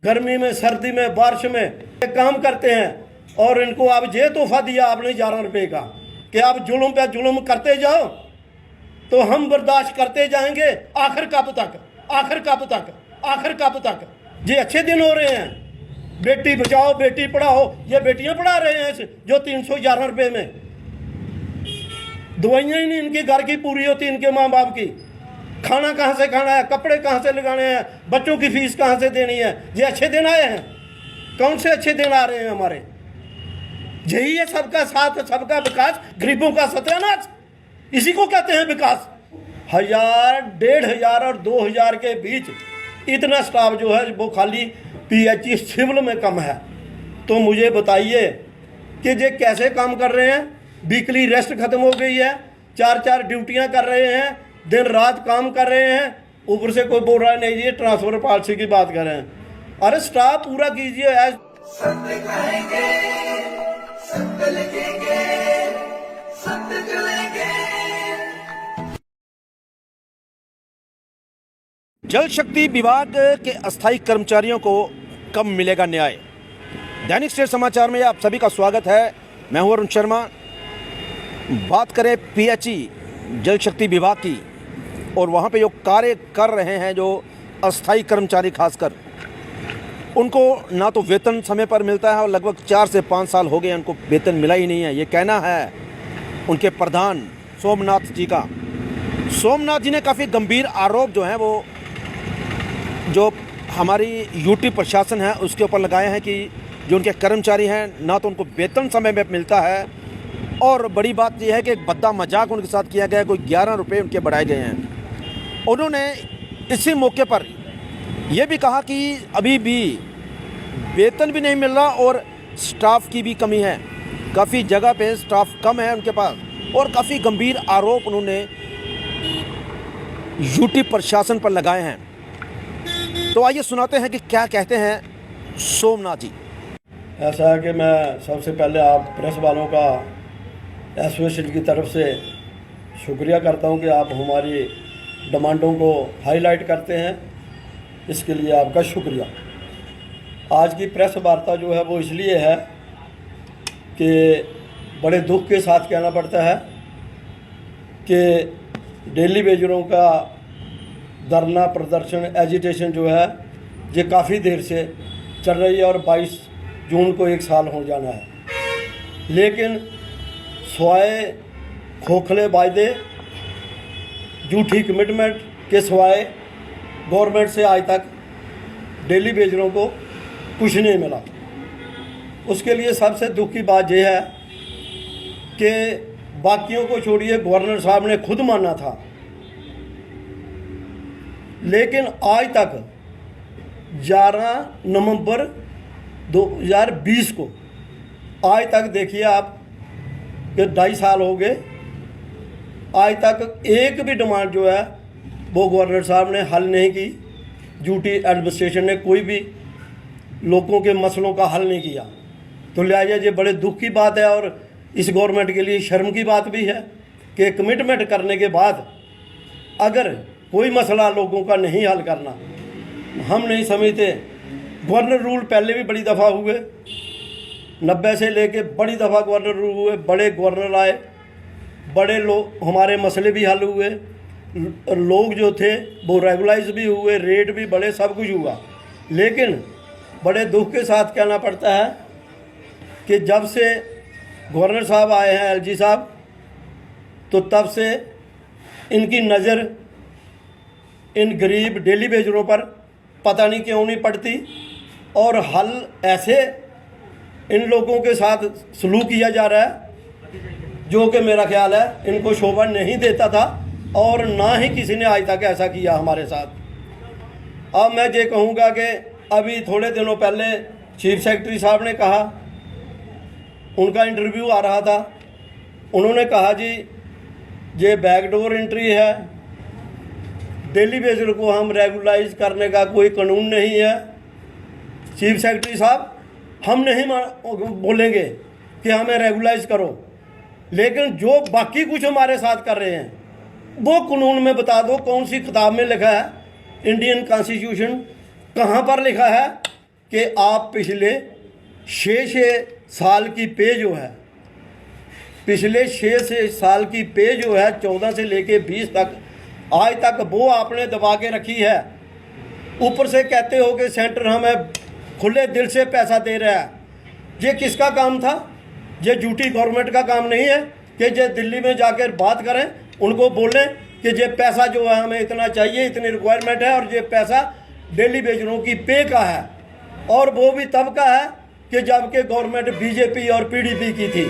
गर्मी में, सर्दी में, बारिश में काम करते हैं और इनको अब ये तोहफा दिया आपने 11 रुपये का कि आप जुल्म पे जुल्म करते जाओ तो हम बर्दाश्त करते जाएंगे। आखिर कब तक, आखिर कब तक, आखिर कब तक? ये अच्छे दिन हो रहे हैं, बेटी बचाओ बेटी पढ़ाओ, ये बेटियां पढ़ा रहे हैं जो 311 रुपये में। दवाइयाँ ही नहीं इनकी घर की पूरी होती, इनके माँ बाप की। खाना कहाँ से खाना है, कपड़े कहाँ से लगाने हैं, बच्चों की फीस कहाँ से देनी है? ये अच्छे दिन आए हैं? कौन से अच्छे दिन आ रहे हैं हमारे? यही है सबका साथ, सबका विकास, गरीबों का सत्यानाश, इसी को कहते हैं विकास। 1000, 1500 और 2000 के बीच इतना स्टाफ जो है वो खाली PHE सिविल में कम है। तो मुझे बताइए कि ये कैसे काम कर रहे हैं? वीकली रेस्ट खत्म हो गई है, 4-4 ड्यूटियां कर रहे हैं, दिन रात काम कर रहे हैं। ऊपर से कोई बोल रहा है नहीं जी ट्रांसफर पॉलिसी की बात कर रहे हैं। अरे स्टाफ पूरा कीजिए। सत्य कहेंगे, सत्य लिखेंगे, सत्य चलेंगे। जल शक्ति विभाग के अस्थायी कर्मचारियों को कब मिलेगा न्याय? दैनिक स्टेट समाचार में आप सभी का स्वागत है। मैं हूं अरुण शर्मा। बात करें PHE जल शक्ति विभाग की और वहां पे जो कार्य कर रहे हैं जो अस्थायी कर्मचारी, खासकर उनको ना तो वेतन समय पर मिलता है और लगभग 4 से 5 साल हो गए उनको वेतन मिला ही नहीं है। ये कहना है उनके प्रधान सोमनाथ जी का। सोमनाथ जी ने काफ़ी गंभीर आरोप जो हैं वो जो हमारी UT प्रशासन है उसके ऊपर लगाए हैं कि जो उनके कर्मचारी हैं ना तो उनको वेतन समय में मिलता है, और बड़ी बात यह है कि एक भद्दा मजाक उनके साथ किया गया, कोई 11 रुपये उनके बढ़ाए गए हैं। उन्होंने इसी मौके पर यह भी कहा कि अभी भी वेतन भी नहीं मिल रहा और स्टाफ की भी कमी है, काफ़ी जगह पे स्टाफ कम है उनके पास, और काफ़ी गंभीर आरोप उन्होंने UT प्रशासन पर लगाए हैं। तो आइए सुनाते हैं कि क्या कहते हैं सोमनाथ जी। ऐसा है कि मैं सबसे पहले आप प्रेस वालों का एसोसिएशन की तरफ से शुक्रिया करता हूं कि आप हमारी डिमांडों को हाईलाइट करते हैं, इसके लिए आपका शुक्रिया। आज की प्रेस वार्ता जो है वो इसलिए है कि बड़े दुख के साथ कहना पड़ता है कि डेली वेजरों का धरना प्रदर्शन, एजिटेशन जो है ये काफ़ी देर से चल रही है और 22 जून को 1 साल हो जाना है। लेकिन स्वाय खोखले वायदे, झूठी कमिटमेंट के सिवाय गवर्नमेंट से आज तक डेली वेजरों को कुछ नहीं मिला। उसके लिए सबसे दुख की बात यह है कि बाकियों को छोड़िए, गवर्नर साहब ने खुद माना था, लेकिन आज तक 11 नवंबर 2020 को आज तक देखिए आप कि 2.5 साल हो गए, आज तक एक भी डिमांड जो है वो गवर्नर साहब ने हल नहीं की। UT एडमिनिस्ट्रेशन ने कोई भी लोगों के मसलों का हल नहीं किया। तो लिहाजा ये बड़े दुख की बात है और इस गवर्नमेंट के लिए शर्म की बात भी है कि कमिटमेंट करने के बाद अगर कोई मसला लोगों का नहीं हल करना, हम नहीं समझते। गवर्नर रूल पहले भी बड़ी दफ़ा हुए, 90 से लेके बड़ी दफ़ा गवर्नर रूल हुए, बड़े गवर्नर आए, बड़े लोग हमारे मसले भी हल हुए, लोग जो थे वो रेगुलाइज भी हुए, रेट भी बढ़े, सब कुछ हुआ। लेकिन बड़े दुख के साथ कहना पड़ता है कि जब से गवर्नर साहब आए हैं, LG साहब, तो तब से इनकी नज़र इन गरीब डेली वेजरों पर पता नहीं क्यों नहीं पड़ती, और हल ऐसे इन लोगों के साथ सलूक किया जा रहा है जो कि मेरा ख्याल है इनको शोभा नहीं देता था, और ना ही किसी ने आज तक ऐसा किया हमारे साथ। अब मैं ये कहूँगा कि अभी थोड़े दिनों पहले चीफ सेक्रेटरी साहब ने कहा, उनका इंटरव्यू आ रहा था, उन्होंने कहा जी ये बैकडोर एंट्री है, डेली वेजर को हम रेगुलाइज करने का कोई कानून नहीं है। चीफ सेक्रेटरी साहब, हम नहीं बोलेंगे कि हमें रेगुलाइज करो, लेकिन जो बाकी कुछ हमारे साथ कर रहे हैं वो कानून में बता दो, कौन सी किताब में लिखा है, इंडियन कॉन्स्टिट्यूशन कहाँ पर लिखा है कि आप पिछले 6 साल की पे जो है, पिछले 6 साल की पे जो है 14 से लेके 20 तक आज तक वो आपने दबा के रखी है। ऊपर से कहते हो कि सेंटर हमें खुले दिल से पैसा दे रहा है। ये किसका काम था? ये ड्यूटी गवर्नमेंट का काम नहीं है कि ये दिल्ली में जाकर बात करें, उनको बोलें कि ये पैसा जो है हमें इतना चाहिए, इतनी रिक्वायरमेंट है और ये पैसा डेली वेजरों की पे का है, और वो भी तब का है कि जबकि गवर्नमेंट बीजेपी और पीडीपी की थी।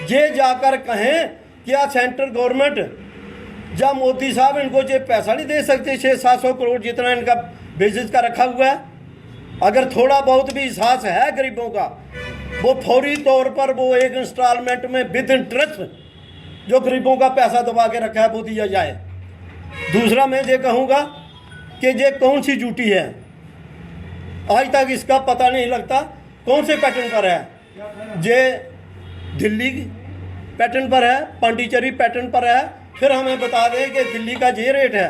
ये जाकर कहें क्या सेंट्रल गवर्नमेंट जब मोदी साहब इनको ये पैसा नहीं दे सकते 600-700 करोड़ जितना इनका बेसिस का रखा हुआ है? अगर थोड़ा बहुत भी एहसास है गरीबों का, वो फौरी तौर पर वो एक इंस्टॉलमेंट में विद इंटरेस्ट जो गरीबों का पैसा दबा के रखा है वो दिया जाए। दूसरा मैं ये कहूँगा कि ये कौन सी ड्यूटी है, आज तक इसका पता नहीं लगता कौन से पैटर्न पर है। ये दिल्ली पैटर्न पर है, पांडिचेरी पैटर्न पर है, फिर हमें बता दें कि दिल्ली का ये रेट है,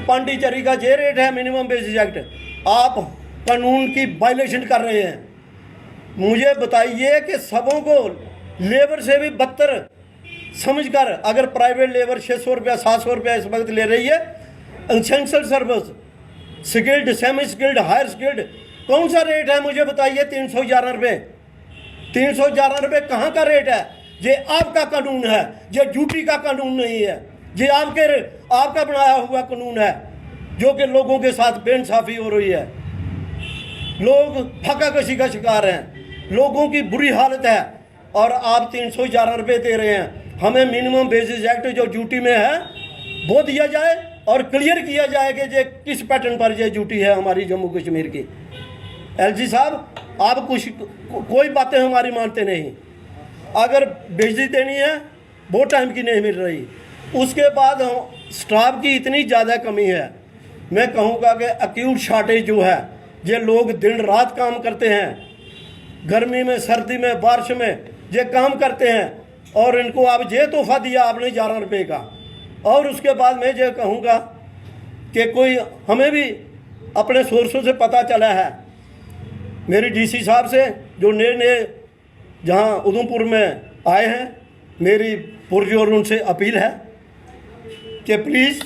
पांडिचेरी का ये रेट है मिनिमम बेसिस एक्ट। आप कानून की वायलेशन कर रहे हैं। मुझे बताइए कि सबों को लेबर से भी बदतर समझकर अगर प्राइवेट लेबर 600 रुपया 700 रुपया इस वक्त ले रही है, essential service, skilled, semi skilled, higher skilled, कौन सा रेट है मुझे बताइए? 311 रुपये। 311 रुपये कहाँ का रेट है? ये आपका कानून है, ये ड्यूटी का कानून नहीं है। ये आपका बनाया हुआ कानून है जो कि लोगों के साथ बेइंसाफी हो रही है। लोग फकाकशी का शिकार हैं, लोगों की बुरी हालत है, और आप 311 रुपये दे रहे हैं। हमें मिनिमम बेसिस एक्ट जो ड्यूटी में है वो दिया जाए और क्लियर किया जाए कि ये किस पैटर्न पर ये ड्यूटी है हमारी जम्मू कश्मीर की। एलजी साहब, आप कोई बातें हमारी मानते नहीं। अगर बिजली देनी है वो टाइम की नहीं मिल रही। उसके बाद स्टाफ की इतनी ज़्यादा कमी है, मैं कहूँगा कि एक्यूट शॉर्टेज जो है, ये लोग दिन रात काम करते हैं, गर्मी में, सर्दी में, बारिश में ये काम करते हैं, और इनको अब ये तोहफा दिया आपने 11 रुपये का। और उसके बाद मैं ये कहूँगा कि कोई हमें भी अपने सोर्सों से पता चला है, मेरी डीसी साहब से जो नए जहाँ उधमपुर में आए हैं, मेरी पुरजोर उनसे अपील है कि प्लीज़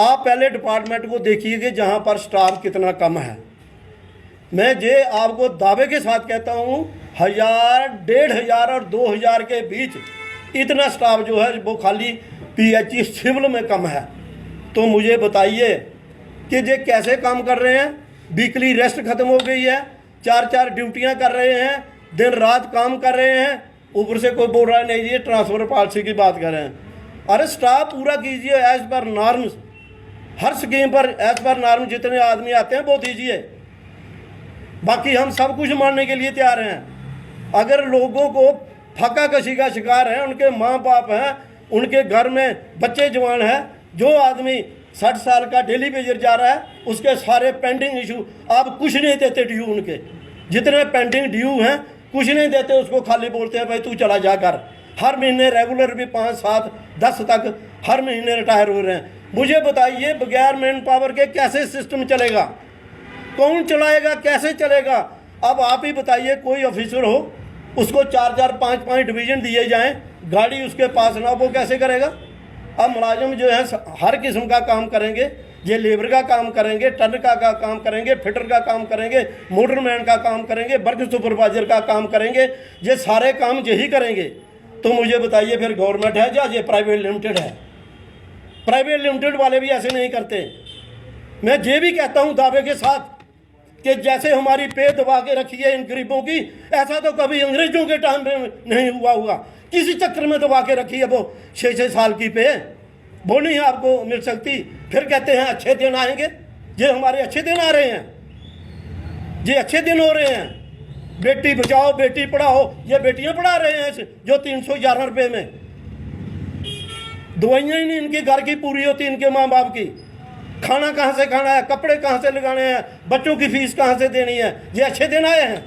आप पहले डिपार्टमेंट को देखिए कि जहाँ पर स्टाफ कितना कम है। मैं ये आपको दावे के साथ कहता हूँ 1000, 1500 और 2000 के बीच इतना स्टाफ जो है वो खाली पीएचई सिविल में कम है। तो मुझे बताइए कि ये कैसे काम कर रहे हैं? वीकली रेस्ट खत्म हो गई है, 4-4 ड्यूटियाँ कर रहे हैं, दिन रात काम कर रहे हैं। ऊपर से कोई बोल रहा है नहीं ये ट्रांसफ़र पॉलिसी की बात कर रहे हैं। अरे स्टाफ पूरा कीजिए एज पर नॉर्म्स, हर स्कीम पर एज पर नॉर्म जितने आदमी आते हैं वो दीजिए। बाकी हम सब कुछ मानने के लिए तैयार हैं। अगर लोगों को फकाकशी का शिकार है, उनके माँ बाप हैं, उनके घर में बच्चे जवान हैं, जो आदमी 60 साल का डेली वेजर जा रहा है, उसके सारे पेंडिंग इशू आप कुछ नहीं देते ड्यू, उनके जितने पेंडिंग ड्यू हैं कुछ नहीं देते, उसको खाली बोलते हैं भाई तू चला जा कर। हर महीने रेगुलर भी 5, 7, 10 तक हर महीने रिटायर हो रहे हैं। मुझे बताइए बगैर मैन पावर के कैसे सिस्टम चलेगा? कौन चलाएगा? कैसे चलेगा? अब आप ही बताइए, कोई ऑफिसर हो उसको 4-4, 5-5 डिवीज़न दिए जाएं, गाड़ी उसके पास ना, वो कैसे करेगा? अब मुलाजिम जो है हर किस्म का काम करेंगे, ये लेबर का काम करेंगे, टर्नर का काम करेंगे, फिटर का काम करेंगे, मोटरमैन का काम करेंगे, वर्क सुपरवाइजर का काम करेंगे, ये सारे काम यही करेंगे। तो मुझे बताइए फिर गवर्नमेंट है या ये प्राइवेट लिमिटेड है? प्राइवेट लिमिटेड वाले भी ऐसे नहीं करते। मैं ये भी कहता हूँ दावे के साथ कि जैसे हमारी पे दबा के रखी है इन गरीबों की, ऐसा तो कभी अंग्रेजों के टाइम में नहीं हुआ होगा। किसी चक्कर में दबा के रखी है वो 6-6 साल की पे, वो नहीं आपको मिल सकती। फिर कहते हैं अच्छे दिन आएंगे। ये हमारे अच्छे दिन आ रहे हैं, ये अच्छे दिन हो रहे हैं। बेटी बचाओ बेटी पढ़ाओ, ये बेटियां पढ़ा रहे हैं जो 311 रुपये में। दवाइयाँ ही नहीं इनके घर की पूरी होती, इनके माँ बाप की। खाना कहाँ से खाना है, कपड़े कहाँ से लगाने हैं, बच्चों की फीस कहाँ से देनी है? ये अच्छे दिन आए हैं?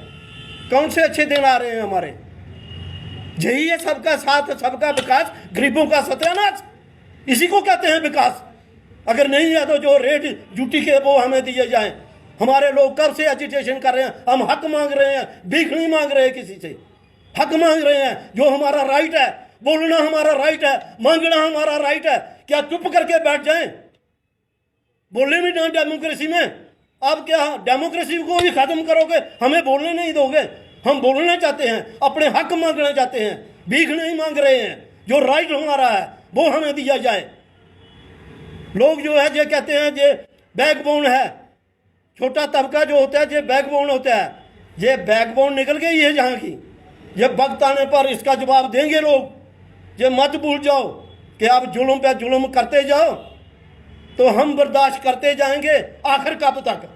कौन से अच्छे दिन आ रहे हैं हमारे? यही है सबका साथ, सबका विकास, गरीबों का सत्यानाश, इसी को कहते हैं विकास। अगर नहीं है तो जो रेट ड्यूटी के वो हमें दिए जाएं। हमारे लोग कब से एजिटेशन कर रहे हैं, हम हक मांग रहे हैं, भीख नहीं मांग रहे किसी से, हक मांग रहे हैं। जो हमारा राइट है, बोलना हमारा राइट है, मांगना हमारा राइट है। क्या चुप करके बैठ जाएं? बोलने भी ना डेमोक्रेसी में। अब क्या डेमोक्रेसी को भी खत्म करोगे, हमें बोलने नहीं दोगे? हम बोलना चाहते हैं, अपने हक मांगना चाहते हैं, भीख नहीं मांग रहे हैं। जो राइट हमारा है वो हमें दिया जाए। लोग जो है ये कहते हैं ये बैकबोन है, छोटा तबका जो होता है ये बैकबोन होता है। ये बैकबोन निकल गई है जहाँ की। ये वक्त आने पर इसका जवाब देंगे लोग। ये मत भूल जाओ कि आप जुल्म पे जुल्म करते जाओ तो हम बर्दाश्त करते जाएंगे। आखिर कब तक?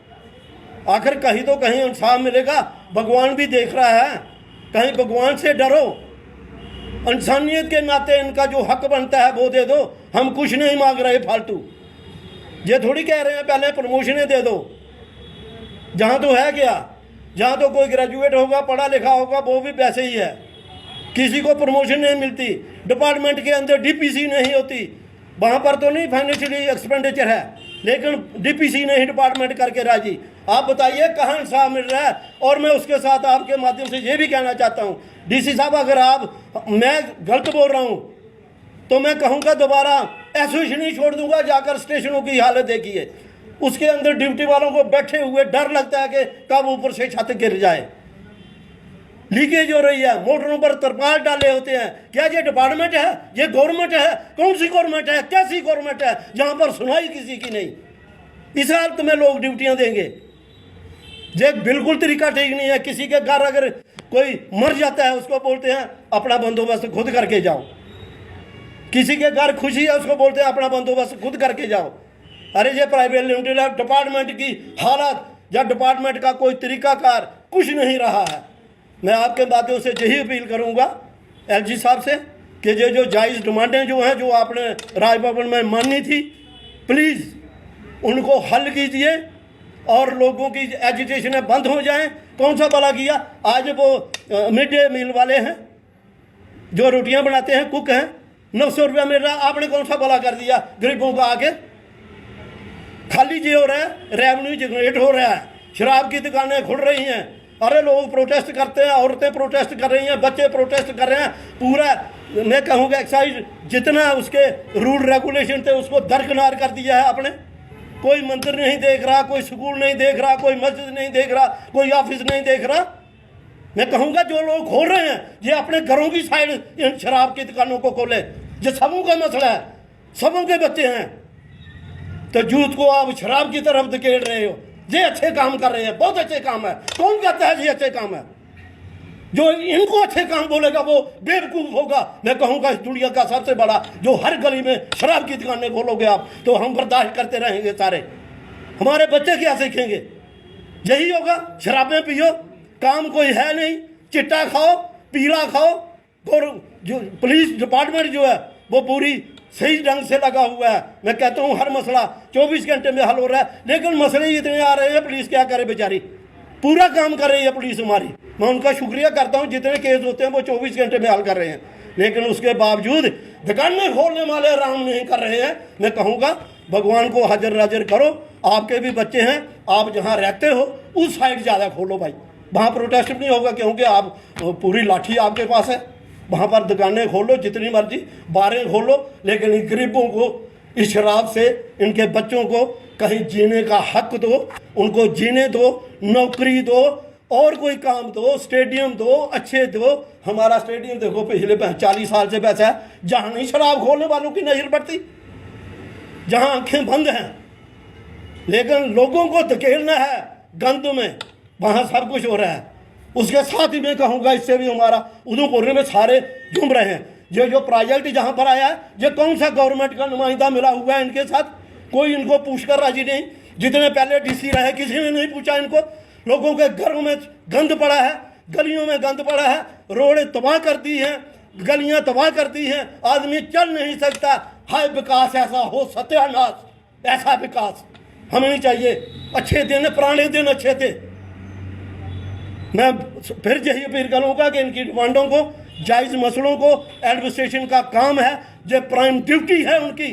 आखिर कहीं तो कहीं इंसाफ मिलेगा। भगवान भी देख रहा है, कहीं भगवान से डरो। इंसानियत के नाते इनका जो हक बनता है वो दे दो। हम कुछ नहीं मांग रहे फालतू। ये थोड़ी कह रहे हैं पहले प्रमोशनें दे दो। जहाँ तो है क्या, जहाँ तो कोई ग्रेजुएट होगा, पढ़ा लिखा होगा, वो भी वैसे ही है। किसी को प्रमोशन नहीं मिलती। डिपार्टमेंट के अंदर डीपीसी नहीं होती। वहाँ पर तो नहीं फाइनेंशियली एक्सपेंडिचर है, लेकिन डीपीसी नहीं डिपार्टमेंट करके राजी। आप बताइए कहाँ इंसाफ मिल रहा है? और मैं उसके साथ आपके माध्यम से ये भी कहना चाहता हूँ, डीसी साहब अगर मैं गलत बोल रहा हूँ तो मैं कहूँगा दोबारा एसोसिएशन नहीं छोड़ दूंगा। जाकर स्टेशनों की हालत देखिए, उसके अंदर ड्यूटी वालों को बैठे हुए डर लगता है कि कब ऊपर से छत गिर जाए। लीकेज हो रही है, मोटरों पर तरपाल डाले होते हैं। क्या ये डिपार्टमेंट है? ये गवर्नमेंट है? कौन सी गवर्नमेंट है? कैसी गवर्नमेंट है जहाँ पर सुनाई किसी की नहीं? इस हालत में लोग ड्यूटियाँ देंगे। ये बिल्कुल तरीका ठीक नहीं है। किसी के घर अगर कोई मर जाता है उसको बोलते हैं अपना बंदोबस्त खुद करके जाओ। किसी के घर खुशी है उसको बोलते हैं अपना बंदोबस्त खुद करके जाओ। अरे ये प्राइवेट लिमिटेड है, डिपार्टमेंट की हालत या डिपार्टमेंट का कोई तरीकाकार कुछ नहीं रहा है। मैं आपके माध्यम से यही अपील करूंगा एलजी साहब से कि ये जो जायज़ डिमांडें जो हैं, जो आपने राजभवन में मानी थी, प्लीज़ उनको हल कीजिए और लोगों की एजुटेशन बंद हो जाएं। कौन सा भला किया? आज वो मिड डे मील वाले हैं जो रोटियां बनाते हैं, कुक हैं, 900 रुपया मिल रहा है। आपने कौन सा भला कर दिया गरीबों का? आगे खाली ये हो रहा है, रेवेन्यू जनरेट हो रहा है, शराब की दुकानें खुल रही हैं। अरे लोग प्रोटेस्ट करते हैं, औरतें प्रोटेस्ट कर रही हैं, बच्चे प्रोटेस्ट कर रहे हैं। पूरा मैं कहूँगा एक्साइज जितना उसके रूल रेगुलेशन थे उसको दरकिनार कर दिया है आपने। कोई मंदिर नहीं देख रहा, कोई स्कूल नहीं देख रहा, कोई मस्जिद नहीं देख रहा, कोई ऑफिस नहीं देख रहा। मैं कहूँगा जो लोग खोल रहे हैं ये अपने घरों की साइड इन शराब की दुकानों को खोले। ये सबों का मसला है, सबों के बच्चे हैं। तो यूथ को आप शराब की तरफ धकेल रहे हो। ये अच्छे काम कर रहे हैं, बहुत अच्छे काम है। कौन कहता है ये अच्छे काम है? जो इनको अच्छे काम बोलेगा वो बेवकूफ़ होगा। मैं कहूँगा इस दुनिया का सबसे बड़ा, जो हर गली में शराब की दुकानें खोलोगे आप तो हम बर्दाश्त करते रहेंगे सारे। हमारे बच्चे क्या सीखेंगे? यही होगा, शराबें पियो, काम कोई है नहीं, चिट्टा खाओ, पीला खाओ। और जो पुलिस डिपार्टमेंट जो है वो पूरी सही ढंग से लगा हुआ है। मैं कहता हूँ हर मसला 24 घंटे में हल हो रहा है, लेकिन मसले इतने आ रहे हैं, पुलिस क्या करे बेचारी? पूरा काम कर रही है पुलिस हमारी। मैं उनका शुक्रिया करता हूँ, जितने केस होते हैं वो 24 घंटे में हल कर रहे हैं, लेकिन उसके बावजूद दुकानें खोलने वाले आराम नहीं कर रहे हैं। मैं कहूँगा भगवान को हाजिर नाजिर करो। आपके भी बच्चे हैं, आप जहाँ रहते हो उस साइड ज़्यादा खोलो भाई, वहाँ प्रोटेस्ट नहीं होगा क्योंकि आप पूरी लाठी आपके पास है। वहाँ पर दुकानें खोलो, जितनी मर्जी बारें खोलो, लेकिन इन गरीबों को इस शराब से, इनके बच्चों को कहीं जीने का हक दो, उनको जीने दो, नौकरी दो, और कोई काम दो, स्टेडियम दो, अच्छे दो। हमारा स्टेडियम देखो पिछले 40 साल से वैसा है, जहाँ नहीं शराब खोलने वालों की नजर पड़ती, जहाँ आंखें बंद हैं, लेकिन लोगों को धकेलना है गंद में, वहाँ सब कुछ हो रहा है। उसके साथ ही मैं कहूँगा इससे भी हमारा उधमपुर में सारे झूम रहे हैं। ये जो प्रोजेक्ट जहाँ पर आया है, ये कौन सा गवर्नमेंट का नुमाइंदा मिला हुआ है इनके साथ? कोई इनको पूछकर राजी नहीं। जितने पहले डीसी रहे किसी ने नहीं पूछा इनको। लोगों के घरों में गंद पड़ा है, गलियों में गंद पड़ा है, रोडें तबाह कर दी हैं, गलियां तबाह कर दी हैं, आदमी चल नहीं सकता। हाय विकास ऐसा हो, सत्यानाश, ऐसा विकास हमें नहीं चाहिए। अच्छे दिन, पुराने दिन अच्छे थे। मैं फिर यही अपील करूँगा कि इनकी डिमांडों को, जायज़ मसलों को, एडमिनिस्ट्रेशन का काम है, जो प्राइम ड्यूटी है उनकी,